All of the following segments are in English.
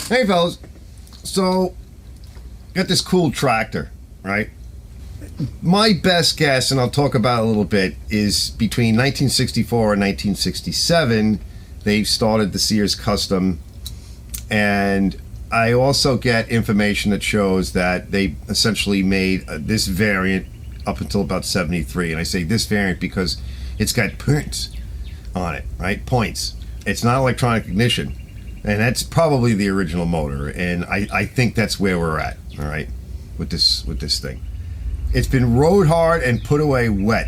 Hey fellas, so got this cool tractor, right? My best guess, and I'll talk about it a little bit, is between 1964 and 1967 they started the Sears Custom, and I also get information that shows that they essentially made this variant up until about 73. And I say this variant because it's got points on it, right? Points. It's not electronic ignition. And that's probably the original motor, and I think that's where we're at, all right, with this thing. It's been rode hard and put away wet,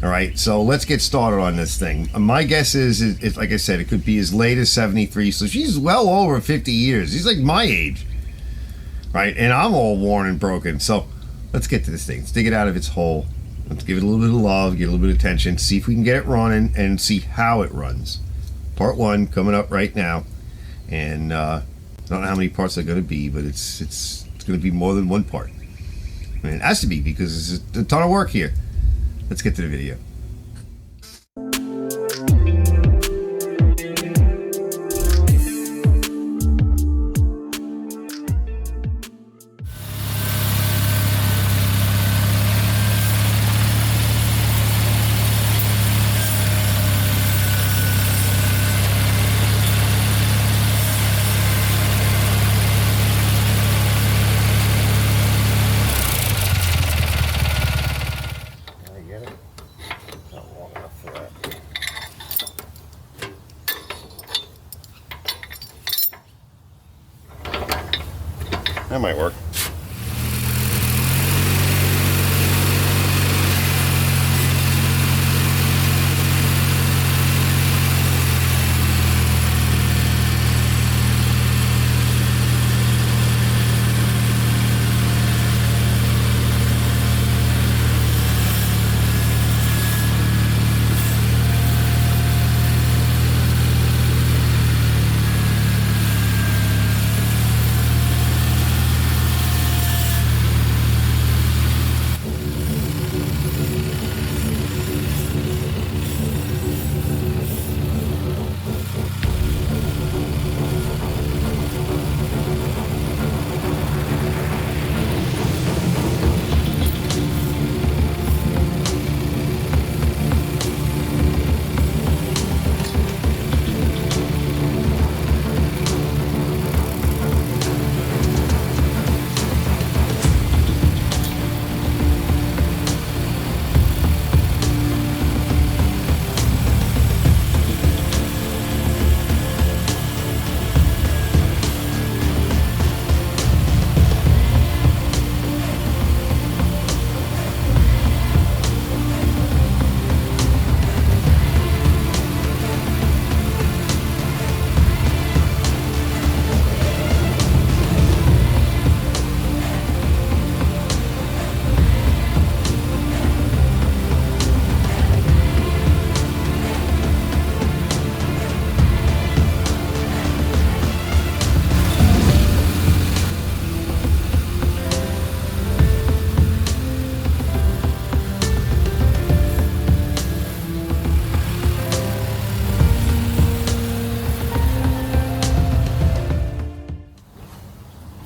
all right. So let's get started on this thing. My guess is, it's like I said, it could be as late as 73. So she's well over 50 years. She's like my age, right? And I'm all worn and broken. So let's get to this thing. Let's dig it out of its hole. Let's give it a little bit of love, get a little bit of attention, see if we can get it running, and see how it runs. Part one coming up right now. And I don't know how many parts they're going to be, but it's going to be more than one part. I mean, it has to be, because there's a ton of work here. Let's get to the video. That might work.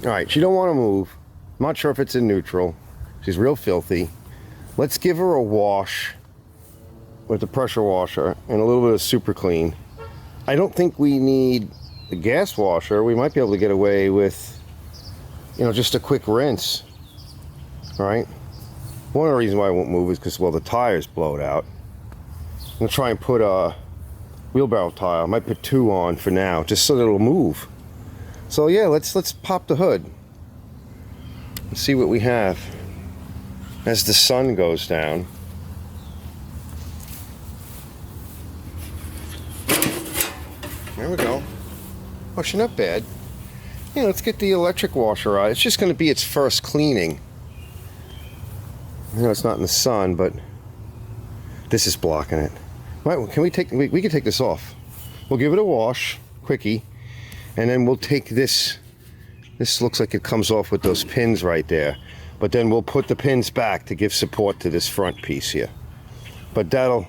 All right, she don't want to move. I'm not sure if it's in neutral. She's real filthy. Let's give her a wash with the pressure washer and a little bit of super clean. I don't think we need the gas washer. We might be able to get away with, you know, just a quick rinse. All right. One of the reasons why I won't move is because, well, the tire's blowed out. I'm gonna try and put a wheelbarrow tire. I might put two on for now, just so that it'll move. So yeah, let's pop the hood and see what we have as the sun goes down. There we go. Oh, she's not bad. Yeah, let's get the electric washer out. It's just going to be its first cleaning. I know it's not in the sun, but this is blocking it. Right, can we can take this off. We'll give it a wash, quickie, and then we'll take this. This looks like it comes off with those pins right there. But then we'll put the pins back to give support to this front piece here. But that'll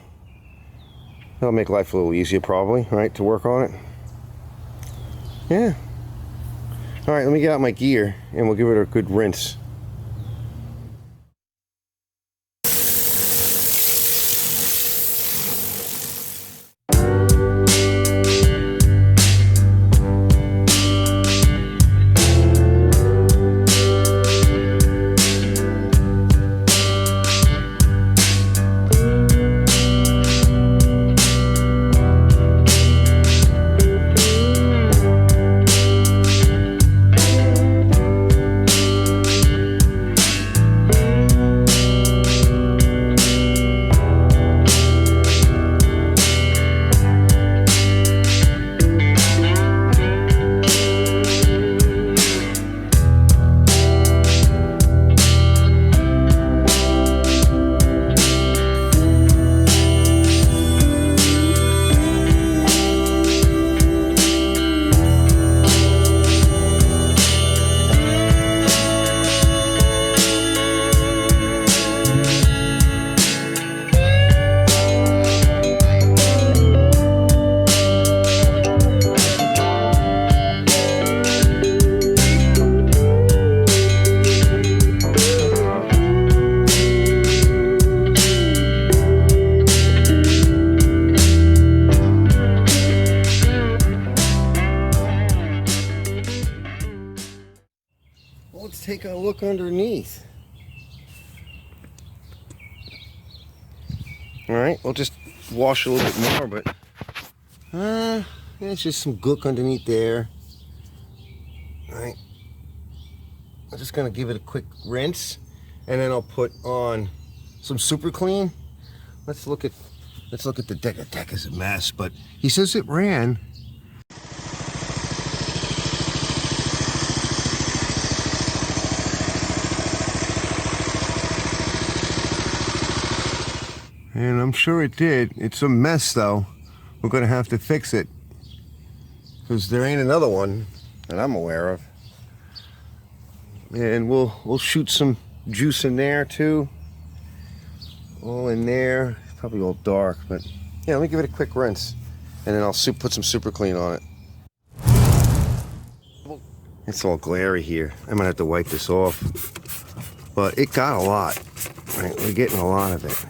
make life a little easier probably, right, to work on it. Yeah. All right, let me get out my gear and we'll give it a good rinse. Let's take a look underneath. All right, we'll just wash a little bit more, but there's just some gook underneath there. All right, I'm just gonna give it a quick rinse, and then I'll put on some super clean. Let's look at the deck. The deck is a mess, but he says it ran. And I'm sure it did. It's a mess though. We're gonna have to fix it, because there ain't another one that I'm aware of. And we'll shoot some juice in there too. All in there. It's probably all dark, but yeah, let me give it a quick rinse. And then I'll put some super clean on it. It's all glary here. I might have to wipe this off. But it got a lot. Right? We're getting a lot of it.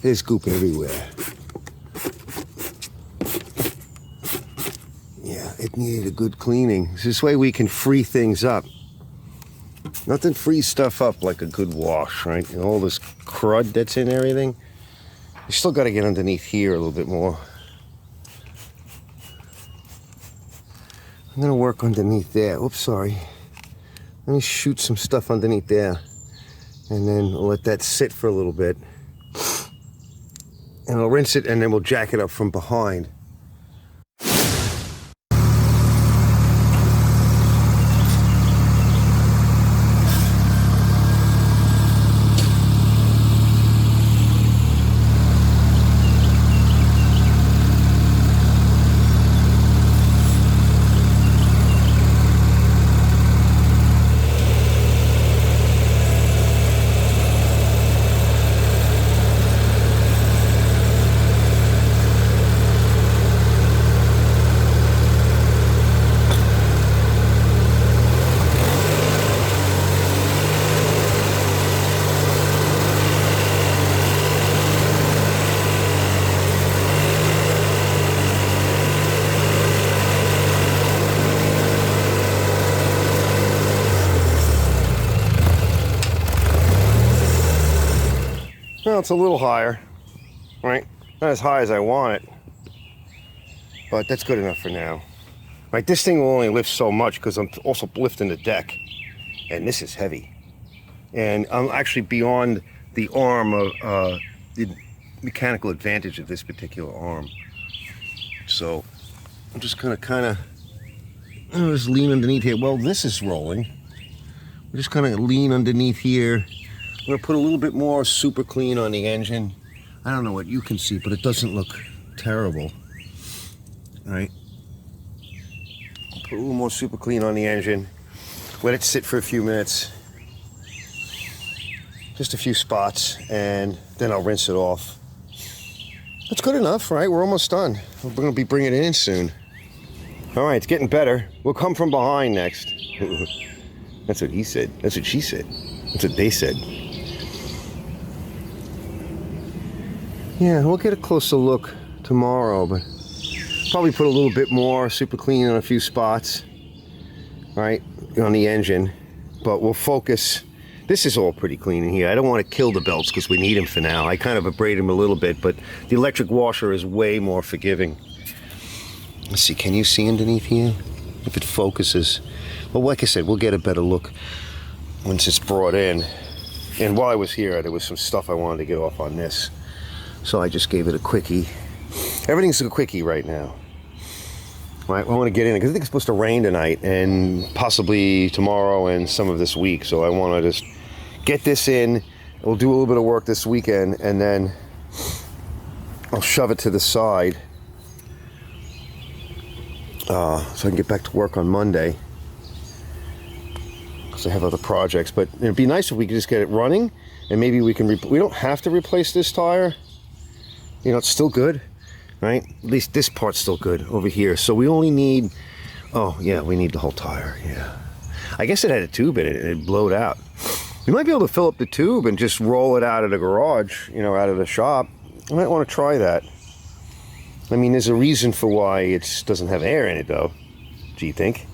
There's goop everywhere. Yeah, it needed a good cleaning. This way we can free things up. Nothing frees stuff up like a good wash, right? And all this crud that's in everything. You still got to get underneath here a little bit more. I'm gonna work underneath there. Oops, sorry. Let me shoot some stuff underneath there. And then I'll let that sit for a little bit. And I'll rinse it, and then we'll jack it up from behind. Well, it's a little higher, right? Not as high as I want it, but that's good enough for now. Right, this thing will only lift so much because I'm also lifting the deck, and this is heavy. And I'm actually beyond the arm of the mechanical advantage of this particular arm. So I'm just gonna kind of just lean underneath here. Well, this is rolling. I'm just kind of lean underneath here. I'm gonna put a little bit more super clean on the engine. I don't know what you can see, but it doesn't look terrible. All right. Put a little more super clean on the engine. Let it sit for a few minutes. Just a few spots, and then I'll rinse it off. That's good enough, right? We're almost done. We're gonna be bringing it in soon. All right, it's getting better. We'll come from behind next. That's what he said. That's what she said. That's what they said. Yeah, we'll get a closer look tomorrow, but probably put a little bit more super clean on a few spots, right, on the engine. But we'll focus. This is all pretty clean in here. I don't want to kill the belts because we need them for now. I kind of abrade them a little bit, but the electric washer is way more forgiving. Let's see, can you see underneath here? If it focuses. Well, like I said, we'll get a better look once it's brought in. And while I was here, there was some stuff I wanted to get off on this. So I just gave it a quickie. Everything's a quickie right now. Right, I want to get in it because I think it's supposed to rain tonight and possibly tomorrow and some of this week. So I want to just get this in. We'll do a little bit of work this weekend and then I'll shove it to the side. So I can get back to work on Monday because I have other projects. But it'd be nice if we could just get it running, and maybe we can. We don't have to replace this tire. You know, it's still good, right? At least this part's still good over here. So we only need. Oh yeah, we need the whole tire. Yeah, I guess it had a tube in it and it blowed out. We might be able to fill up the tube and just roll it out of the garage. You know, out of the shop. I might want to try that. I mean, there's a reason for why it doesn't have air in it, though. Do you think?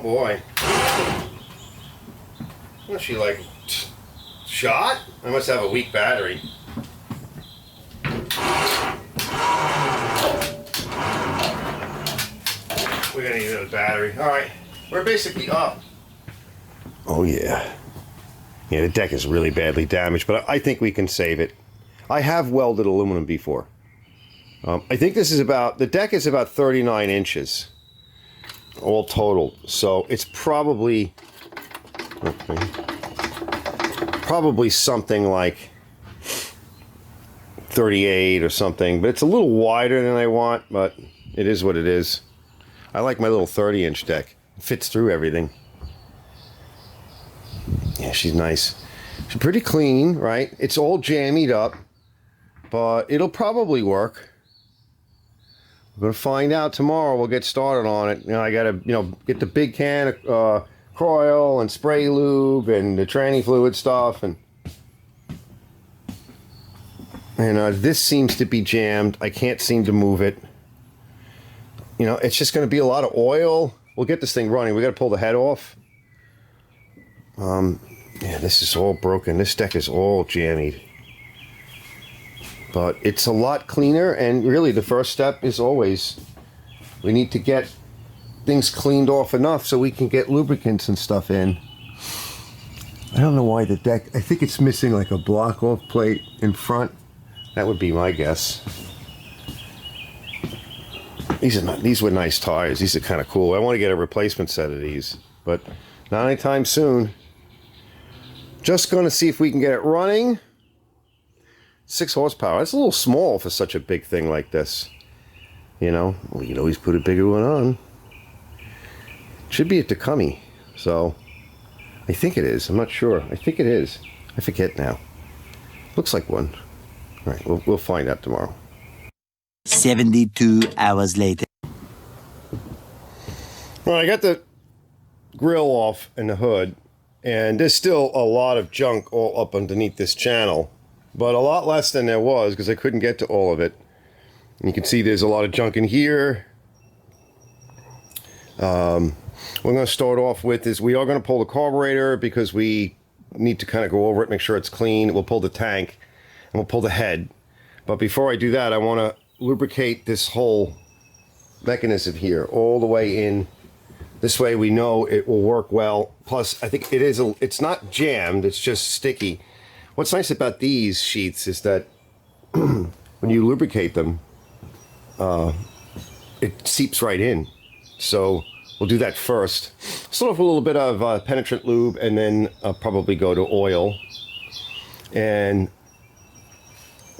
Boy. What's she like? Shot? I must have a weak battery. We're gonna need another battery. Alright, we're basically up. Oh yeah. Yeah, the deck is really badly damaged, but I think we can save it. I have welded aluminum before. I think this is about, the deck is about 39 inches. All total, so it's probably something like 38 or something, but it's a little wider than I want, but it is what it is. I like my little 30-inch deck. It fits through everything. Yeah, she's nice. She's pretty clean, right? It's all jammied up, but it'll probably work. We're gonna find out tomorrow. We'll get started on it. You know, I gotta, get the big can of Croil and spray lube and the tranny fluid stuff, and this seems to be jammed. I can't seem to move it. You know, it's just gonna be a lot of oil. We'll get this thing running. We gotta pull the head off. Yeah, this is all broken. This deck is all jammied. But it's a lot cleaner, and really the first step is always we need to get things cleaned off enough so we can get lubricants and stuff in. I don't know why the deck, I think it's missing like a block off plate in front. That would be my guess. These were nice tires. These are kind of cool. I want to get a replacement set of these, but not anytime soon. Just going to see if we can get it running. 6 horsepower. That's a little small for such a big thing like this. You know, we can always put a bigger one on. Should be a Tecumseh, so I think it is. I'm not sure. I think it is. I forget now. Looks like one. All right, we'll find out tomorrow. 72 hours later. Well, I got the grill off and the hood, and there's still a lot of junk all up underneath this channel, but a lot less than there was because I couldn't get to all of it. And you can see there's a lot of junk in here. What I'm going to start off with is we are going to pull the carburetor because we need to kind of go over it, make sure it's clean. We'll pull the tank and we'll pull the head. But before I do that, I want to lubricate this whole mechanism here all the way in. This way we know it will work well. Plus, I think it's not jammed, it's just sticky. What's nice about these sheets is that when you lubricate them, it seeps right in. So we'll do that first. Start off with a little bit of penetrant lube, and then probably go to oil. And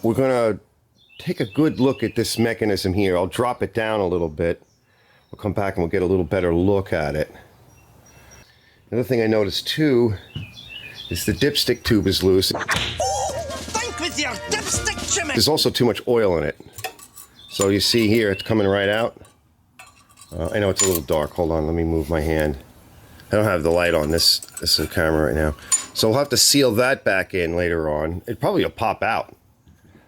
we're gonna take a good look at this mechanism here. I'll drop it down a little bit. We'll come back and we'll get a little better look at it. Another thing I noticed too is the dipstick tube is loose. Think with your dipstick, Jimmy. There's also too much oil in it. So you see here, it's coming right out. I know it's a little dark. Hold on, let me move my hand. I don't have the light on this camera right now. So we'll have to seal that back in later on. It probably will pop out.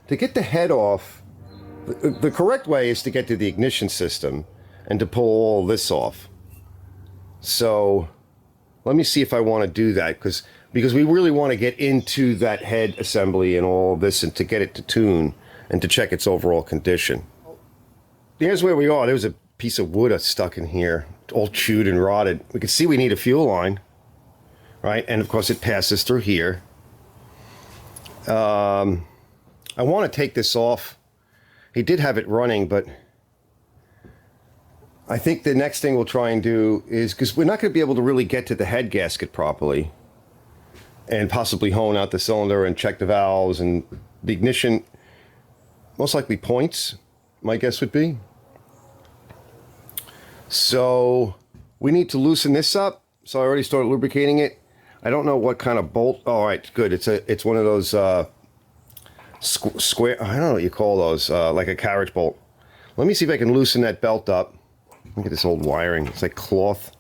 To get the head off, the correct way is to get to the ignition system and to pull all this off. So let me see if I want to do that, because we really want to get into that head assembly and all this, and to get it to tune and to check its overall condition. Here's where we are. There was a piece of wood stuck in here, all chewed and rotted. We can see we need a fuel line, right? And of course it passes through here. I want to take this off. He did have it running, but I think the next thing we'll try and do is, because we're not going to be able to really get to the head gasket properly, and possibly hone out the cylinder and check the valves and the ignition, most likely points, my guess would be. So we need to loosen this up. So I already started lubricating it. I don't know what kind of bolt. Oh, all right, good. It's one of those square, I don't know what you call those, like a carriage bolt. Let me see if I can loosen that belt up. Look at this old wiring. It's like cloth.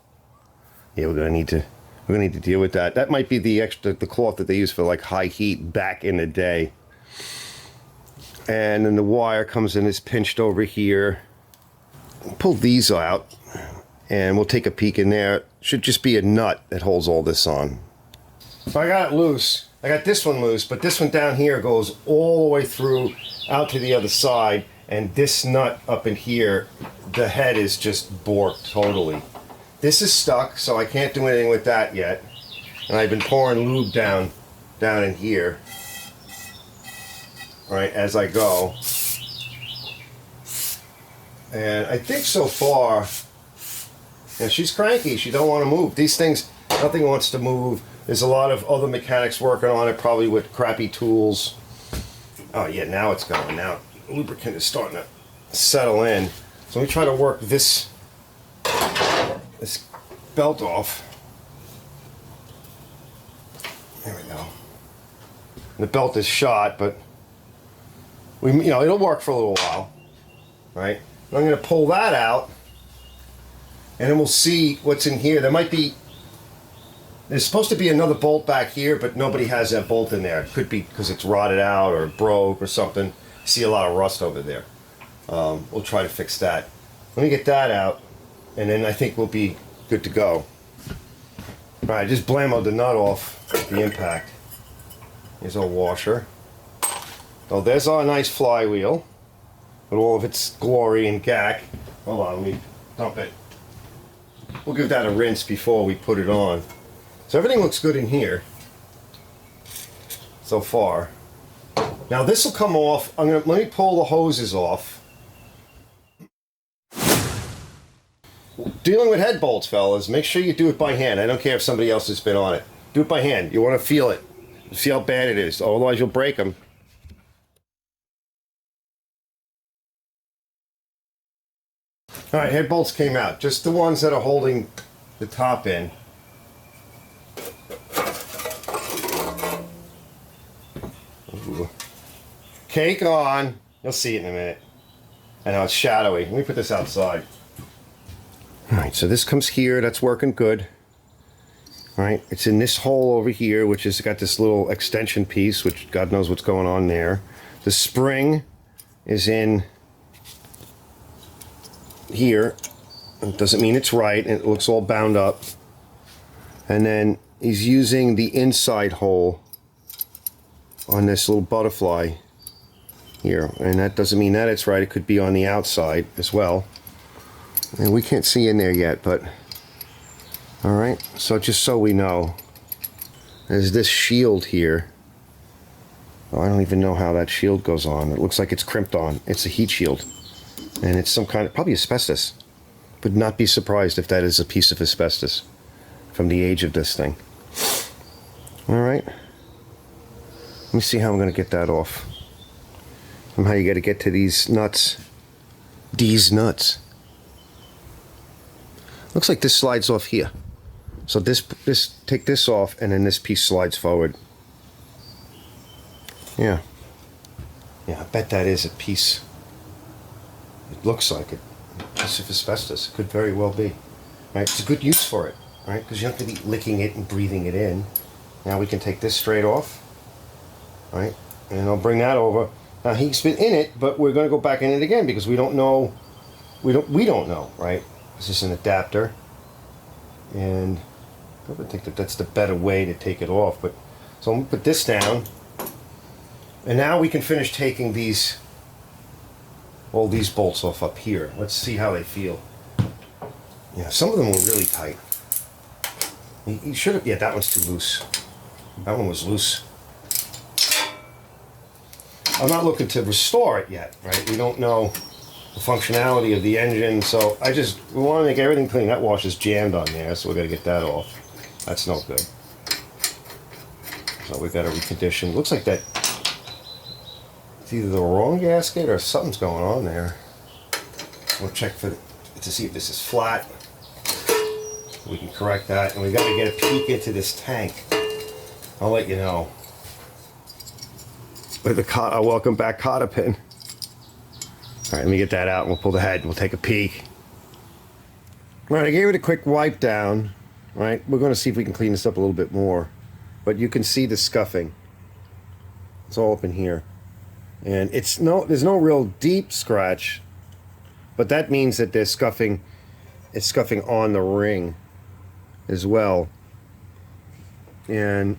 Yeah, we're gonna need to deal with that. That might be the cloth that they used for like high heat back in the day. And then the wire comes in, is pinched over here. Pull these out and we'll take a peek in there. Should just be a nut that holds all this on. So I got it loose. I got this one loose, but this one down here goes all the way through out to the other side, and this nut up in here, the head is just borked totally. This is stuck, so I can't do anything with that yet. And I've been pouring lube down in here, right, as I go. And I think so far, and she's cranky, she don't want to move. These things, nothing wants to move. There's a lot of other mechanics working on it, probably with crappy tools. Oh yeah, now it's going. Now lubricant is starting to settle in. So let me try to work this belt off. There we go. The belt is shot, but it'll work for a little while, right? I'm going to pull that out, and then we'll see what's in here. There's supposed to be another bolt back here, but nobody has that bolt in there. It could be because it's rotted out or broke or something. I see a lot of rust over there. We'll try to fix that. Let me get that out, and then I think we'll be good to go. Alright, just blammoed the nut off the impact. Here's our washer. So there's our nice flywheel with all of its glory and gack. Hold on, let me dump it. We'll give that a rinse before we put it on. So everything looks good in here so far. Now this will come off. Let me pull the hoses off. Dealing with head bolts, fellas, make sure you do it by hand. I don't care if somebody else has been on it. Do it by hand. You want to feel it. See how bad it is. Otherwise you'll break them. Alright, head bolts came out. Just the ones that are holding the top in. Ooh. Cake on. You'll see it in a minute. I know it's shadowy. Let me put this outside. Alright, so this comes here. That's working good. Alright, it's in this hole over here, which has got this little extension piece, which God knows what's going on there. The spring is in here. It doesn't mean it's right. It looks all bound up. And then he's using the inside hole on this little butterfly here. And that doesn't mean that it's right. It could be on the outside as well. And we can't see in there yet, but alright, so just so we know, there's this shield here. Oh, I don't even know how that shield goes on. It looks like it's crimped on. It's a heat shield. And it's some kind of, probably asbestos. Would not be surprised if that is a piece of asbestos from the age of this thing. Alright. Let me see how I'm going to get that off. Somehow you got to get to these nuts. These nuts. Looks like this slides off here. So take this off, and then this piece slides forward. Yeah. Yeah, I bet that is a piece. It looks like it. A piece of asbestos. It could very well be. Right? It's a good use for it, right? Because you don't have to be licking it and breathing it in. Now we can take this straight off, right? And I'll bring that over. Now he's been in it, but we're going to go back in it again because we don't know. We don't know, right? This is an adapter, and I would think that that's the better way to take it off. But so I'm gonna put this down, and now we can finish taking all these bolts off up here. Let's see how they feel. Yeah, some of them were really tight. You should have. Yeah, that one's too loose. That one was loose. I'm not looking to restore it yet, right? We don't know the functionality of the engine, so we want to make everything clean. That wash is jammed on there, so we got to get that off. That's no good. So we got to recondition. Looks like that it's either the wrong gasket or something's going on there. We'll check to see if this is flat. We can correct that, and we got to get a peek into this tank. I'll let you know. With the welcome back cotta pin. All right, let me get that out and we'll pull the head and we'll take a peek. All right, I gave it a quick wipe down. All right, we're going to see if we can clean this up a little bit more. But you can see the scuffing. It's all up in here. And there's no real deep scratch, but that means that it's scuffing on the ring as well. And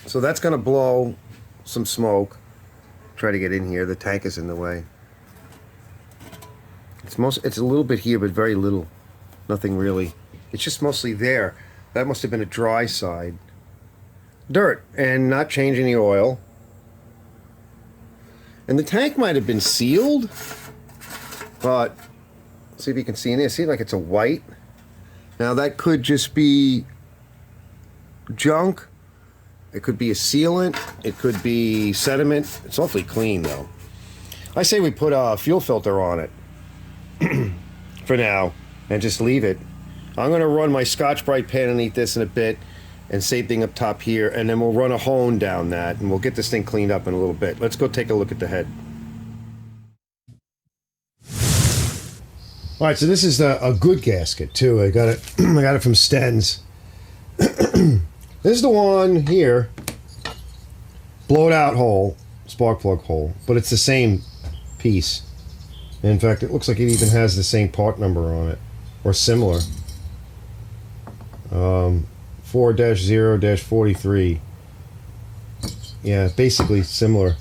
so that's going to blow some smoke. Try to get in here. The tank is in the way. It's a little bit here, but very little. Nothing really. It's just mostly there. That must have been a dry side. Dirt, and not changing the oil. And the tank might have been sealed, but see if you can see in there. See, like it's a white. Now that could just be junk. It could be a sealant. It could be sediment. It's awfully clean, though. I say we put a fuel filter on it. For now, and just leave it. I'm going to run my Scotch-Brite pan underneath this in a bit, and same thing up top here, and then we'll run a hone down that, and we'll get this thing cleaned up in a little bit. Let's go take a look at the head. All right, so this is a good gasket too. I got it. I got it from Sten's. This is the one here, blowed out hole, spark plug hole, but it's the same piece. In fact, it looks like it even has the same part number on it, or similar. 4-0-43. Yeah, basically similar.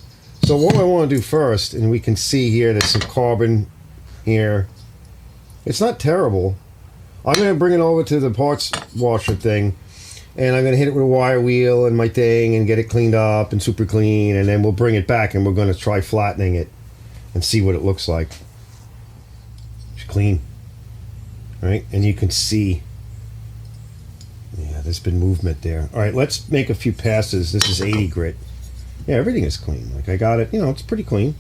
So what I want to do first, and we can see here there's some carbon here. It's not terrible. I'm going to bring it over to the parts washer thing, and I'm going to hit it with a wire wheel and my thing and get it cleaned up and super clean, and then we'll bring it back and we're going to try flattening it and see what it looks like. It's clean. Right? And you can see, yeah, there's been movement there. All right, let's make a few passes. This is 80 grit. Yeah, everything is clean. Like I got it, it's pretty clean.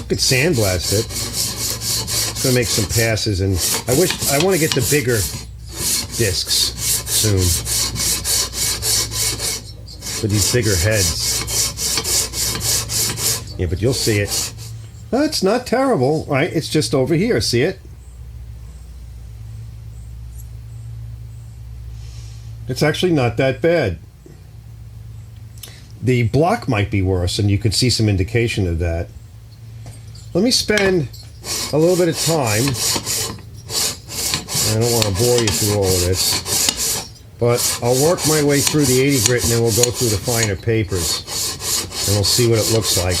Could sandblast it. It's gonna make some passes, and I want to get the bigger discs soon for these bigger heads. Yeah, but you'll see it. That's not terrible, right? It's just over here. See it? It's actually not that bad. The block might be worse, and you can see some indication of that. Let me spend a little bit of time. I don't want to bore you through all of this, but I'll work my way through the 80 grit, and then we'll go through the finer papers, and we'll see what it looks like.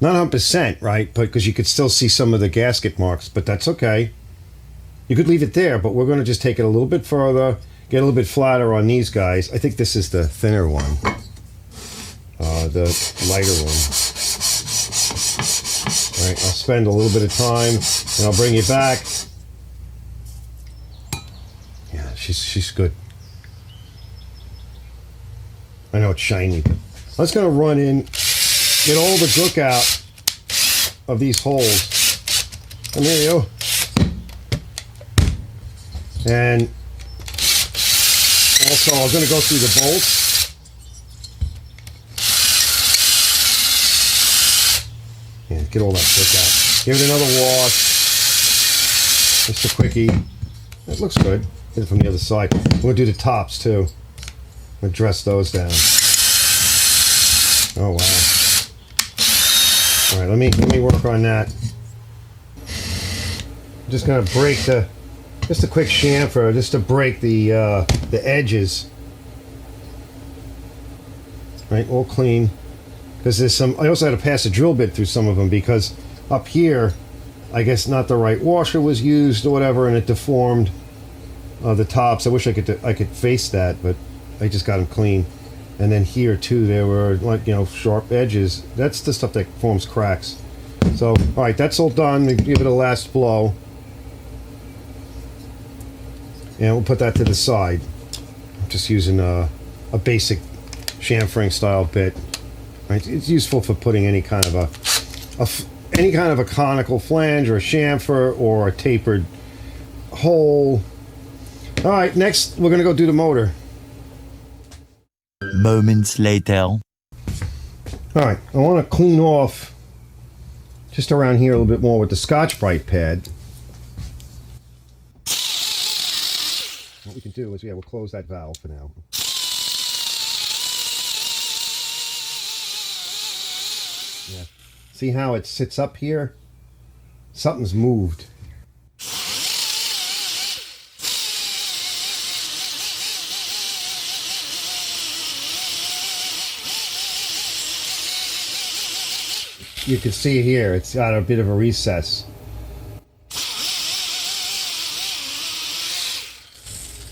Not 100%, right? But because you could still see some of the gasket marks, but that's okay. You could leave it there, but we're going to just take it a little bit further, get a little bit flatter on these guys. I think this is the thinner one, the lighter one. All right, I'll spend a little bit of time, and I'll bring you back. Yeah, she's good. I know it's shiny, but I'm just going to run in, get all the gook out of these holes. And there you go. And also, I'm going to go through the bolts. Yeah, get all that gook out. Give it another wash. Just a quickie. It looks good. Get it from the other side. I'm going to do the tops too. I'm going to dress those down. Oh wow. All right, let me work on that. I'm just going to break just a quick chamfer, just to break the edges. Right, all clean. Because there's some. I also had to pass a drill bit through some of them because up here, I guess not the right washer was used or whatever, and it deformed the tops. I wish I could face that, but I just got them clean. And then here too, there were sharp edges. That's the stuff that forms cracks. So all right, that's all done. We give it a last blow. And we'll put that to the side. I'm just using a basic chamfering style bit. Right? It's useful for putting any kind of a conical flange or a chamfer or a tapered hole. All right, next we're gonna go do the motor. Moments later. All right, I want to clean off just around here a little bit more with the Scotch-Brite pad. What we can do is, we'll close that valve for now. Yeah. See how it sits up here? Something's moved. You can see here, it's got a bit of a recess.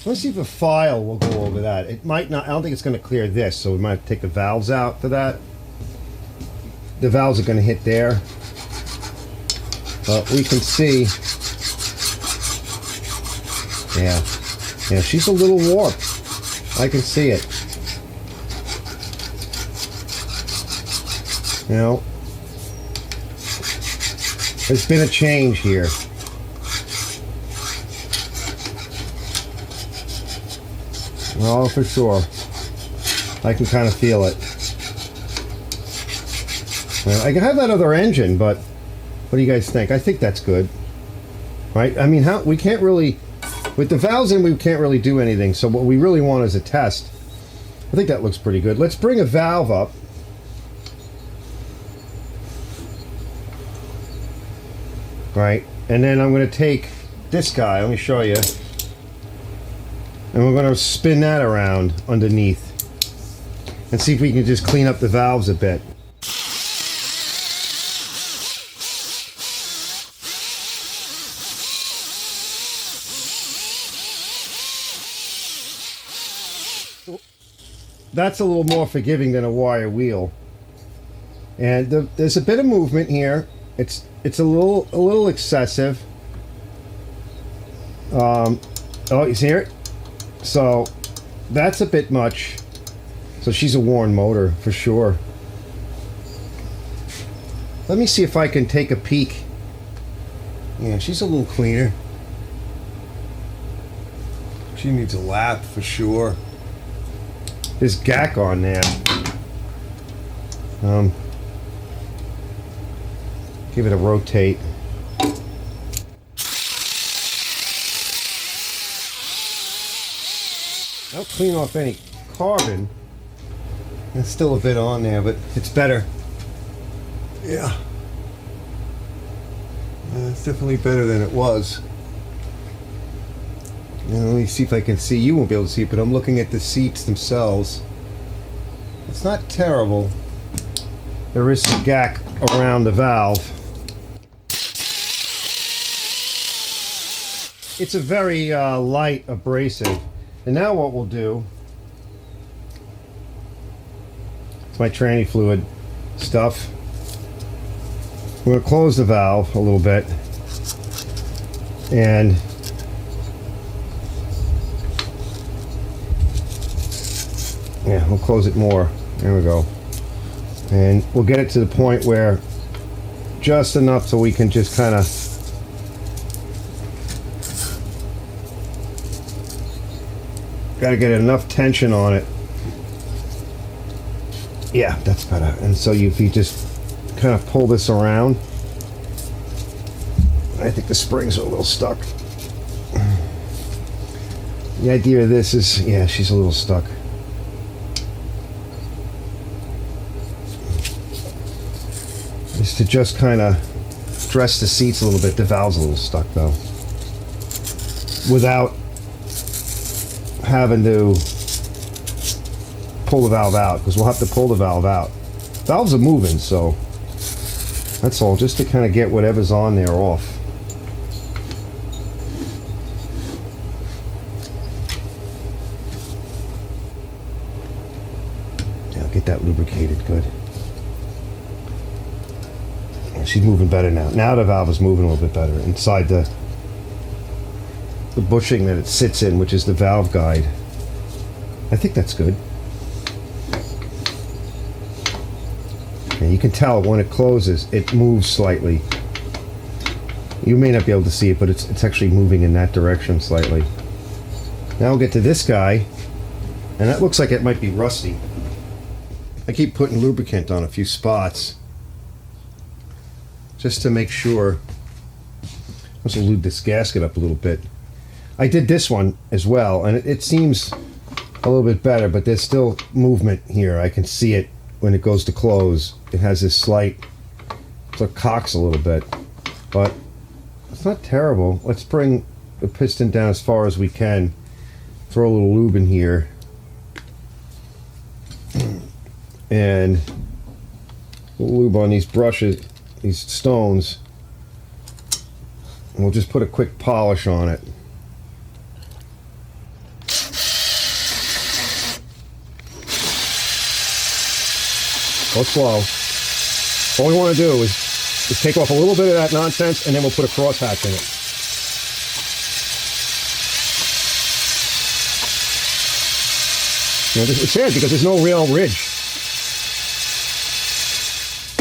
Let's see if a file will go over that. It might not. I don't think it's going to clear this, so we might have to take the valves out for that. The valves are going to hit there. But we can see. Yeah, she's a little warped. I can see it. There's been a change here. Oh, for sure. I can kind of feel it. Well, I can have that other engine, but what do you guys think? I think that's good. Right? I mean, we can't really... With the valves in, we can't really do anything, so what we really want is a test. I think that looks pretty good. Let's bring a valve up. Right? And then I'm going to take this guy. Let me show you. And we're going to spin that around underneath and see if we can just clean up the valves a bit. That's a little more forgiving than a wire wheel. And there's a bit of movement here. It's a little excessive. Oh, you see it? So that's a bit much. So she's a worn motor for sure. Let me see if I can take a peek. Yeah, she's a little cleaner. She needs a lap for sure. There's gack on there. Give it a rotate. I'll clean off any carbon. There's still a bit on there, but it's better. Yeah. It's definitely better than it was. And let me see if I can see. You won't be able to see it, but I'm looking at the seats themselves. It's not terrible. There is some gack around the valve. It's a very light abrasive. And now what we'll do, it's my tranny fluid stuff. We're going to close the valve a little bit. And yeah, we'll close it more. There we go. And we'll get it to the point where just enough so we can just kind of got to get enough tension on it. Yeah, that's better. And so if you just kind of pull this around, I think the springs are a little stuck. The idea of this is, yeah, she's a little stuck. Is to just kind of dress the seats a little bit. The valve's a little stuck though. Without having to pull the valve out, because we'll have to pull the valve out. Valves are moving, so that's all, just to kind of get whatever's on there off. Yeah, get that lubricated good. Yeah, she's moving better now. Now the valve is moving a little bit better inside the bushing that it sits in, which is the valve guide. I think that's good. And you can tell when it closes, it moves slightly. You may not be able to see it, but it's actually moving in that direction slightly. Now we'll get to this guy, and that looks like it might be rusty. I keep putting lubricant on a few spots just to make sure. Let's lube this gasket up a little bit. I did this one as well, and it seems a little bit better, but there's still movement here. I can see it when it goes to close. It has this slight, so it cocks a little bit, but it's not terrible. Let's bring the piston down as far as we can. Throw a little lube in here, and we'll lube on these brushes, these stones, and we'll just put a quick polish on it. Go slow. All we want to do is take off a little bit of that nonsense, and then we'll put a crosshatch in it. You know, it's sad because there's no real ridge.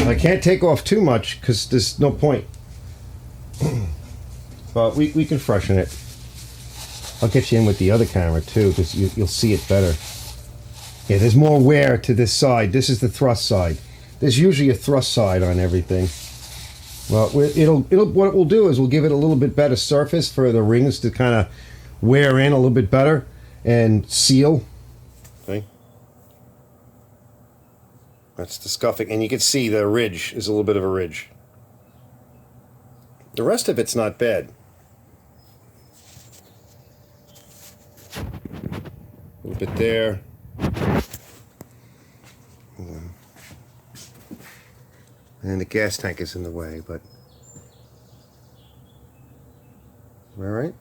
I can't take off too much because there's no point. But we can freshen it. I'll get you in with the other camera too, because you'll see it better. Yeah, there's more wear to this side. This is the thrust side. There's usually a thrust side on everything. Well, what it will do is we'll give it a little bit better surface for the rings to kind of wear in a little bit better and seal. See? That's the scuffing, and you can see the ridge is a little bit of a ridge. The rest of it's not bad. Keep it there. And the gas tank is in the way, but all right.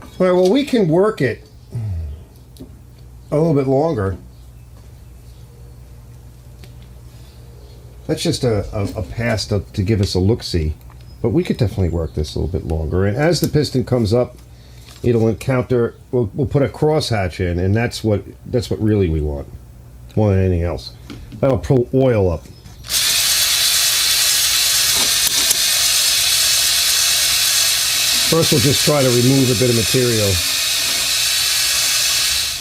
All right, well, we can work it a little bit longer. That's just a pass to give us a look-see. But we could definitely work this a little bit longer. And as the piston comes up, it'll encounter, we'll put a crosshatch in, and that's what really we want, more than anything else. That'll pull oil up. First, we'll just try to remove a bit of material.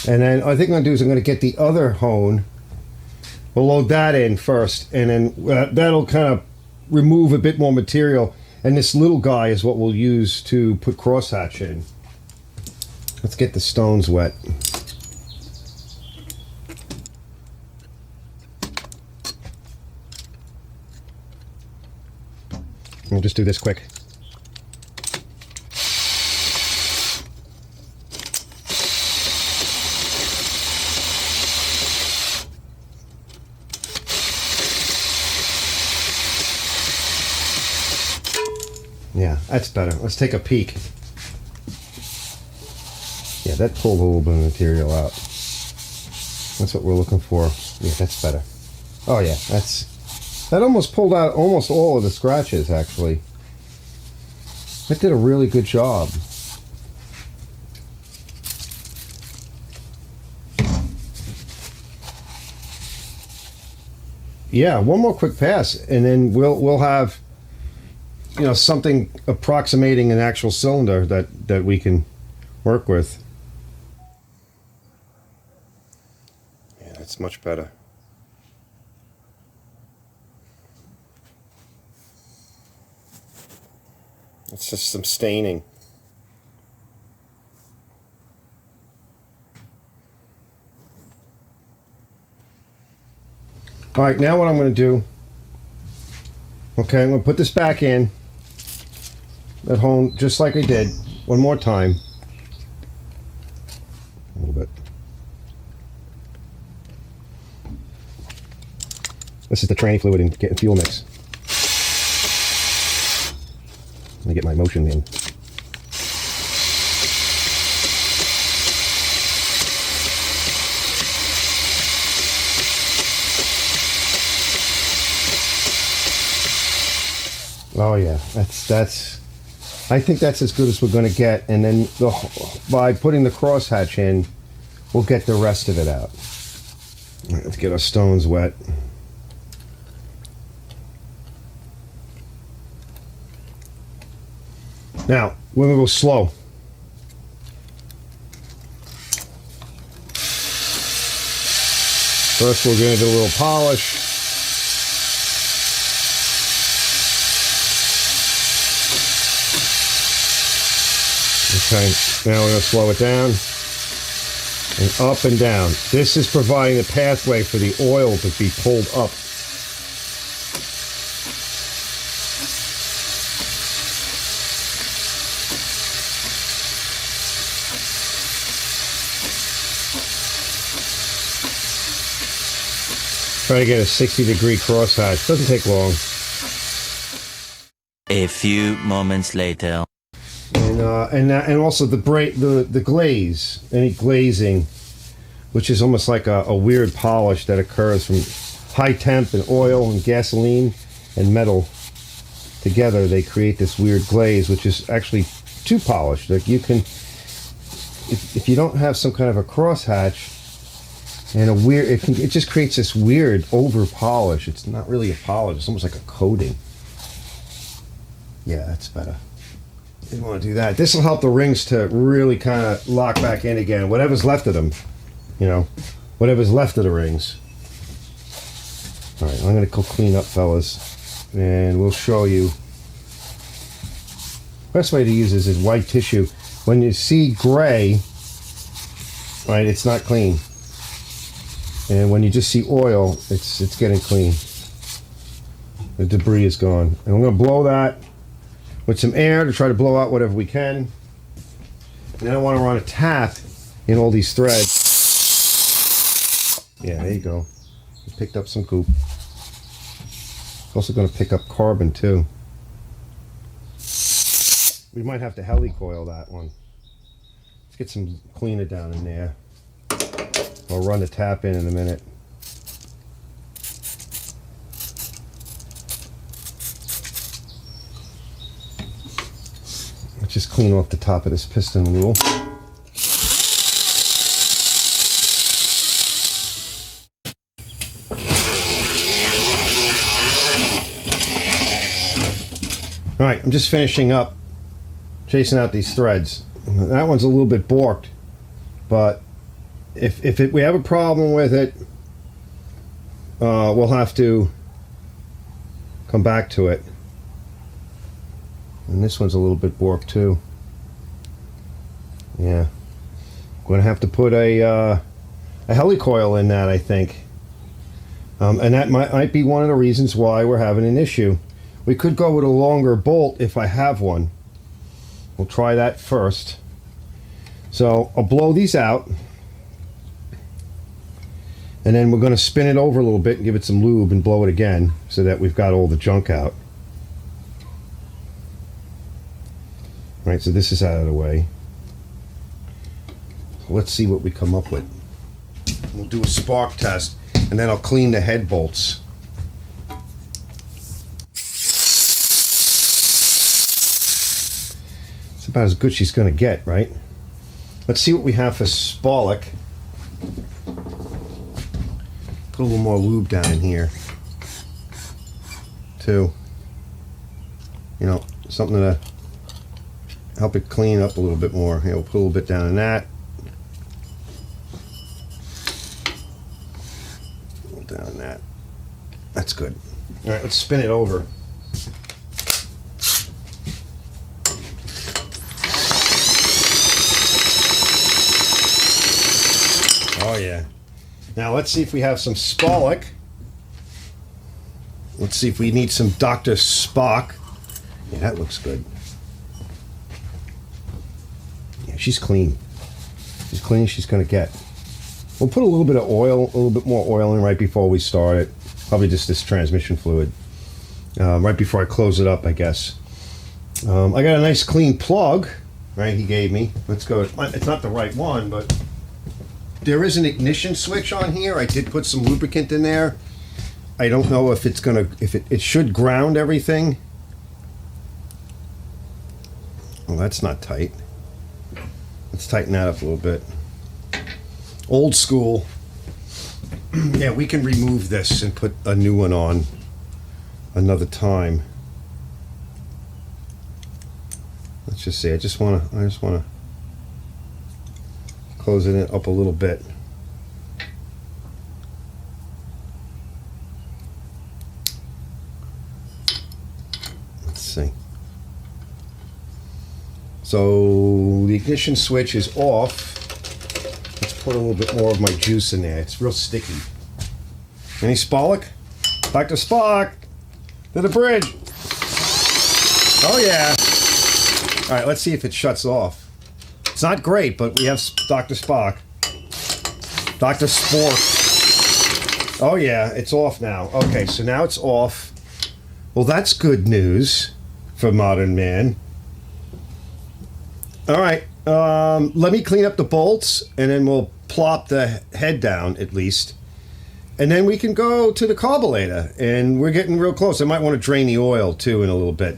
And then I think I'm going to do is I'm going to get the other hone. We'll load that in first, and then that'll kind of remove a bit more material. And this little guy is what we'll use to put crosshatch in. Let's get the stones wet. We'll just do this quick. Yeah, that's better. Let's take a peek. Yeah, that pulled a little bit of material out. That's what we're looking for. Yeah, that's better. Oh yeah, that almost pulled out almost all of the scratches, actually. That did a really good job. Yeah, one more quick pass, and then we'll have, you know, something approximating an actual cylinder that we can work with. Yeah, that's much better. It's just some staining. All right, now what I'm going to do, okay, I'm going to put this back in. At home, just like I did, one more time. A little bit. This is the tranny fluid and getting fuel mix. Let me get my motion in. Oh yeah, that's. I think that's as good as we're going to get, and then by putting the crosshatch in, we'll get the rest of it out. All right, let's get our stones wet. Now, we're going to go slow. First, we're going to do a little polish. Okay, now we're going to slow it down, and up and down. This is providing a pathway for the oil to be pulled up. Try to get a 60-degree crosshatch. Doesn't take long. A few moments later. And also the glaze, any glazing, which is almost like a weird polish that occurs from high temp and oil and gasoline and metal together. They create this weird glaze, which is actually too polished. Like you can, if you don't have some kind of a crosshatch and a weird, it just creates this weird over polish. It's not really a polish. It's almost like a coating. Yeah, that's better. You want to do that. This will help the rings to really kind of lock back in again. Whatever's left of them, you know, whatever's left of the rings. All right, I'm going to go clean up, fellas, and we'll show you. Best way to use this is white tissue. When you see gray, right, it's not clean. And when you just see oil, it's getting clean. The debris is gone. And I'm going to blow that with some air to try to blow out whatever we can. And then I want to run a tap in all these threads. Yeah, there you go. It picked up some goop. It's also going to pick up carbon too. We might have to helicoil that one. Let's get some cleaner down in there. I'll run the tap in a minute. Let's just clean off the top of this piston a little. Alright, I'm just finishing up chasing out these threads. That one's a little bit borked, but if we have a problem with it, we'll have to come back to it. And this one's a little bit borked too. Yeah, I'm going to have to put a helicoil in that, I think. And that might be one of the reasons why we're having an issue. We could go with a longer bolt if I have one. We'll try that first. So I'll blow these out. And then we're going to spin it over a little bit and give it some lube and blow it again so that we've got all the junk out. Right, so this is out of the way. So let's see what we come up with. We'll do a spark test and then I'll clean the head bolts. It's about as good as she's going to get, right? Let's see what we have for Spallick. Put a little more lube down in here too. You know, something to help it clean up a little bit more. Here, we'll put a little bit down in that. A little down in that. That's good. All right, let's spin it over. Oh yeah. Now let's see if we have some Spallick. Let's see if we need some Dr. Spock. Yeah, that looks good. Yeah, she's clean. She's clean as she's going to get. We'll put a little bit of oil, a little bit more oil in right before we start it. Probably just this transmission fluid. Right before I close it up, I guess. I got a nice clean plug, right, he gave me. Let's go. It's not the right one, but there is an ignition switch on here. I did put some lubricant in there. I don't know if it's gonna, if it should ground everything. Well, that's not tight. Let's tighten that up a little bit. Old school. Yeah, we can remove this and put a new one on another time. Let's just see. I just wanna closing it up a little bit. Let's see. So the ignition switch is off. Let's put a little bit more of my juice in there. It's real sticky. Any Spallick? Dr. Spock to the bridge. Oh yeah. All right, let's see if it shuts off. It's not great, but we have Dr. Spock. Dr. Spork. Oh yeah, it's off now. Okay, so now it's off. Well, that's good news for modern man. All right, let me clean up the bolts, and then we'll plop the head down at least. And then we can go to the carburetor, and we're getting real close. I might want to drain the oil, too, in a little bit.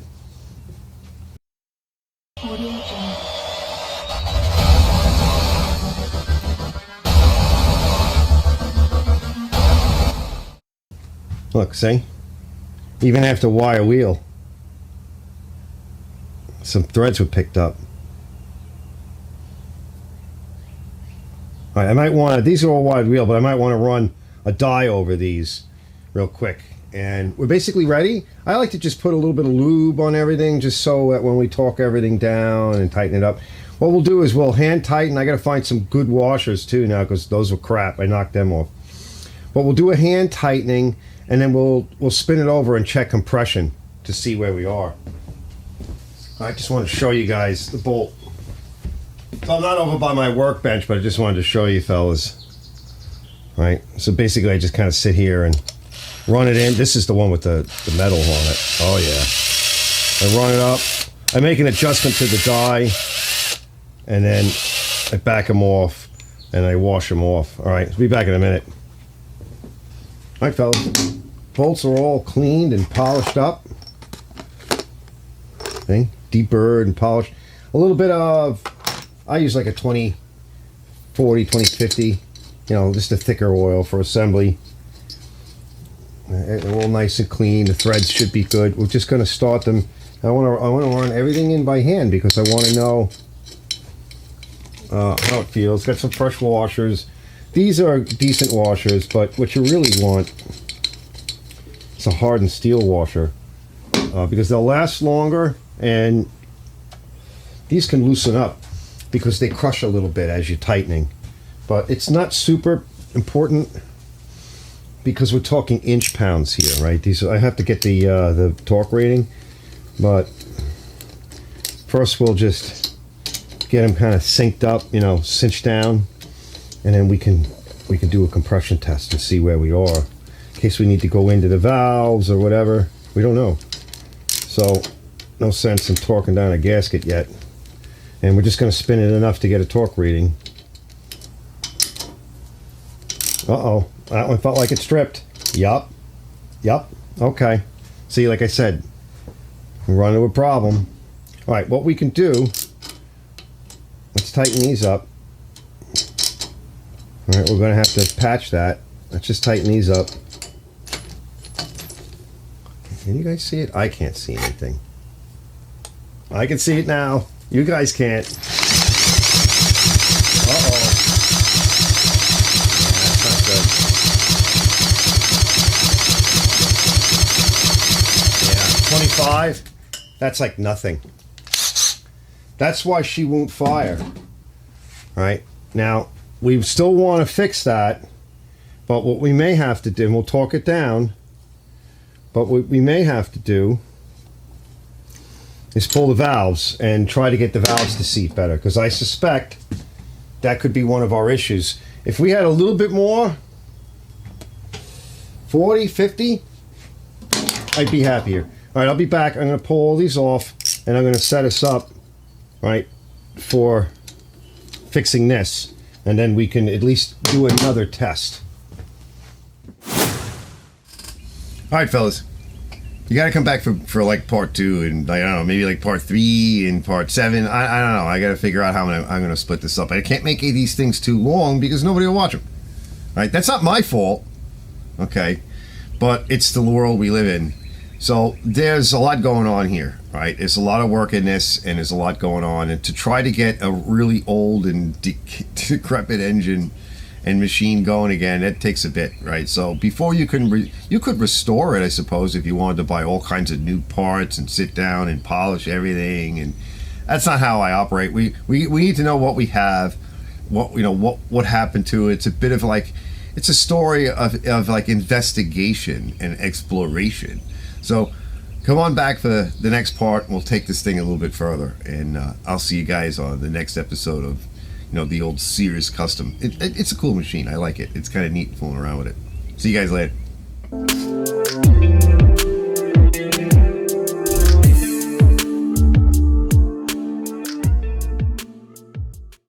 Look, see? Even after wire wheel, some threads were picked up. All right, I might want to, these are all wide wheel, but I might want to run a die over these real quick. And we're basically ready. I like to just put a little bit of lube on everything just so that when we torque everything down and tighten it up. What we'll do is we'll hand tighten. I got to find some good washers too now because those were crap. I knocked them off. But we'll do a hand tightening and then we'll spin it over and check compression to see where we are. I just want to show you guys the bolt. So I'm not over by my workbench, but I just wanted to show you fellas. right? So basically I just kind of sit here and run it in. This is the one with the metal on it. Oh yeah. I run it up. I make an adjustment to the die, and then I back them off and I wash them off. All right, be back in a minute. All right, fellas. Bolts are all cleaned and polished up. Okay, deburred and polished. A little bit of, I use like a 2040, 2050, you know, just a thicker oil for assembly. They're all nice and clean. The threads should be good. We're just going to start them. I want to run everything in by hand because I want to know how it feels. Got some fresh washers. These are decent washers, but what you really want is a hardened steel washer because they'll last longer, and these can loosen up because they crush a little bit as you're tightening. But it's not super important because we're talking inch pounds here, right? These, I have to get the torque rating, but first we'll just get them kind of synced up, you know, cinched down, and then we can do a compression test and see where we are in case we need to go into the valves or whatever. We don't know, so no sense in torquing down a gasket yet, and we're just going to spin it enough to get a torque reading. Uh-oh, that one felt like it stripped. Yup. Okay, see, like I said, we run into a problem. All right, what we can do, let's tighten these up. All right, we're going to have to patch that. Let's just tighten these up. Can you guys see it? I can't see anything. I can see it now. You guys can't. Uh-oh. That's not good. Yeah, 25. That's like nothing. That's why she won't fire. Right? Now, we still want to fix that, but what we may have to do, and we'll torque it down, but what we may have to do is pull the valves and try to get the valves to seat better, because I suspect that could be one of our issues. If we had a little bit more, 40, 50, I'd be happier. All right, I'll be back. I'm going to pull all these off, and I'm going to set us up, right, for fixing this, and then we can at least do another test. All right, fellas, you got to come back for like part 2, and I don't know, maybe like part 3 and part 7. I don't know. I got to figure out how I'm going to split this up. I can't make any of these things too long because nobody will watch them. All right, that's not my fault, okay, but it's the world we live in. So there's a lot going on here, right? There's a lot of work in this, and there's a lot going on. And to try to get a really old and decrepit engine and machine going again, it takes a bit, right? So before you can, you could restore it, I suppose, if you wanted to buy all kinds of new parts and sit down and polish everything. And that's not how I operate. We need to know what we have, what happened to it. It's a bit of like, it's a story of like investigation and exploration. So come on back for the next part, and we'll take this thing a little bit further. And I'll see you guys on the next episode of, the old Sears Custom. It's a cool machine. I like it. It's kind of neat fooling around with it. See you guys later.